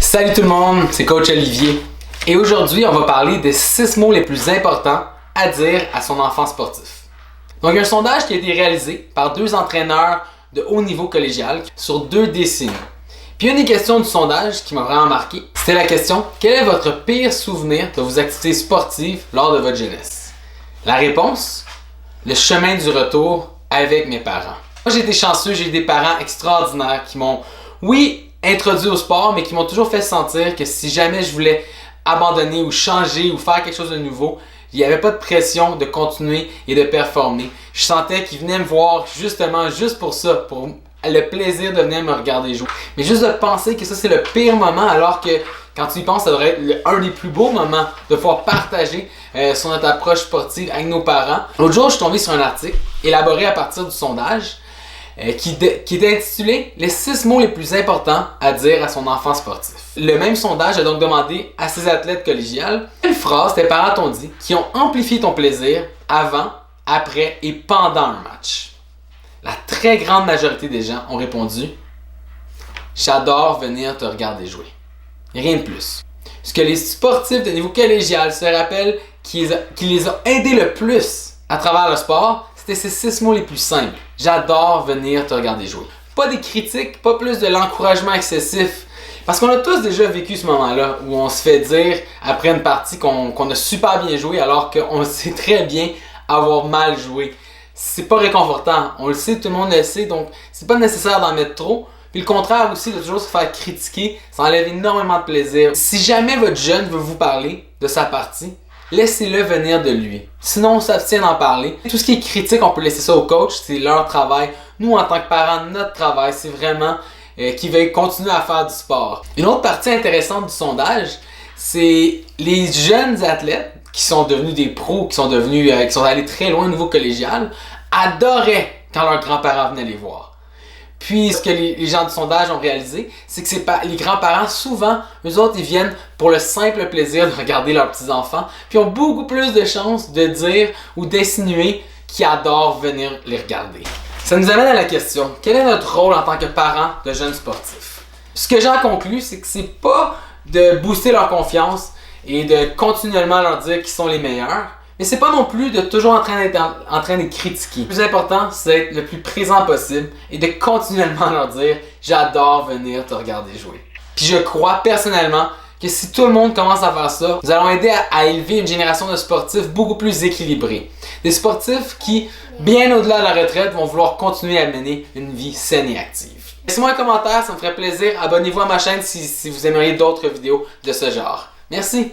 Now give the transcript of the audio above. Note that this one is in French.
Salut tout le monde, c'est Coach Olivier et aujourd'hui on va parler des 6 mots les plus importants à dire à son enfant sportif. Donc il y a un sondage qui a été réalisé par 2 entraîneurs de haut niveau collégial sur 2 décennies. Puis une des questions du sondage qui m'a vraiment marqué, c'était la question: quel est votre pire souvenir de vos activités sportives lors de votre jeunesse? La réponse: le chemin du retour avec mes parents. Moi j'ai été chanceux, j'ai eu des parents extraordinaires qui m'ont, introduit au sport, mais qui m'ont toujours fait sentir que si jamais je voulais abandonner ou changer ou faire quelque chose de nouveau, il n'y avait pas de pression de continuer et de performer. Je sentais qu'ils venaient me voir justement juste pour ça, pour le plaisir de venir me regarder jouer. Mais juste de penser que ça c'est le pire moment, alors que quand tu y penses, ça devrait être un des plus beaux moments de pouvoir partager sur notre approche sportive avec nos parents. L'autre jour, je suis tombé sur un article élaboré à partir du sondage qui était intitulé « Les 6 mots les plus importants à dire à son enfant sportif ». Le même sondage a donc demandé à ses athlètes collégiales quelles phrases tes parents t'ont dit qui ont amplifié ton plaisir avant, après et pendant un match. La très grande majorité des gens ont répondu « J'adore venir te regarder jouer ». Rien de plus. Ce que les sportifs de niveau collégial se rappellent qui les a aidés le plus à travers le sport, c'était ces 6 mots les plus simples. J'adore venir te regarder jouer. Pas des critiques, pas plus de l'encouragement excessif. Parce qu'on a tous déjà vécu ce moment-là où on se fait dire après une partie qu'on a super bien joué alors qu'on sait très bien avoir mal joué. C'est pas réconfortant. On le sait, tout le monde le sait, donc c'est pas nécessaire d'en mettre trop. Puis le contraire aussi, de toujours se faire critiquer, ça enlève énormément de plaisir. Si jamais votre jeune veut vous parler de sa partie, laissez-le venir de lui. Sinon, on s'abstient d'en parler. Tout ce qui est critique, on peut laisser ça au coach, c'est leur travail. Nous, en tant que parents, notre travail, c'est vraiment qu'ils veulent continuer à faire du sport. Une autre partie intéressante du sondage, c'est les jeunes athlètes qui sont devenus des pros, qui sont allés très loin au niveau collégial, adoraient quand leurs grands-parents venaient les voir. Puis, ce que les gens du sondage ont réalisé, c'est que les grands-parents, souvent, eux autres, ils viennent pour le simple plaisir de regarder leurs petits-enfants, puis ont beaucoup plus de chances de dire ou d'insinuer qu'ils adorent venir les regarder. Ça nous amène à la question: quel est notre rôle en tant que parents de jeunes sportifs? Ce que j'en conclus, c'est que c'est pas de booster leur confiance et de continuellement leur dire qu'ils sont les meilleurs, mais c'est pas non plus de toujours en train de critiquer. Le plus important, c'est d'être le plus présent possible et de continuellement leur dire « J'adore venir te regarder jouer ». Puis je crois personnellement que si tout le monde commence à faire ça, nous allons aider à élever une génération de sportifs beaucoup plus équilibrés. Des sportifs qui, bien au-delà de la retraite, vont vouloir continuer à mener une vie saine et active. Laissez-moi un commentaire, ça me ferait plaisir. Abonnez-vous à ma chaîne si vous aimeriez d'autres vidéos de ce genre. Merci!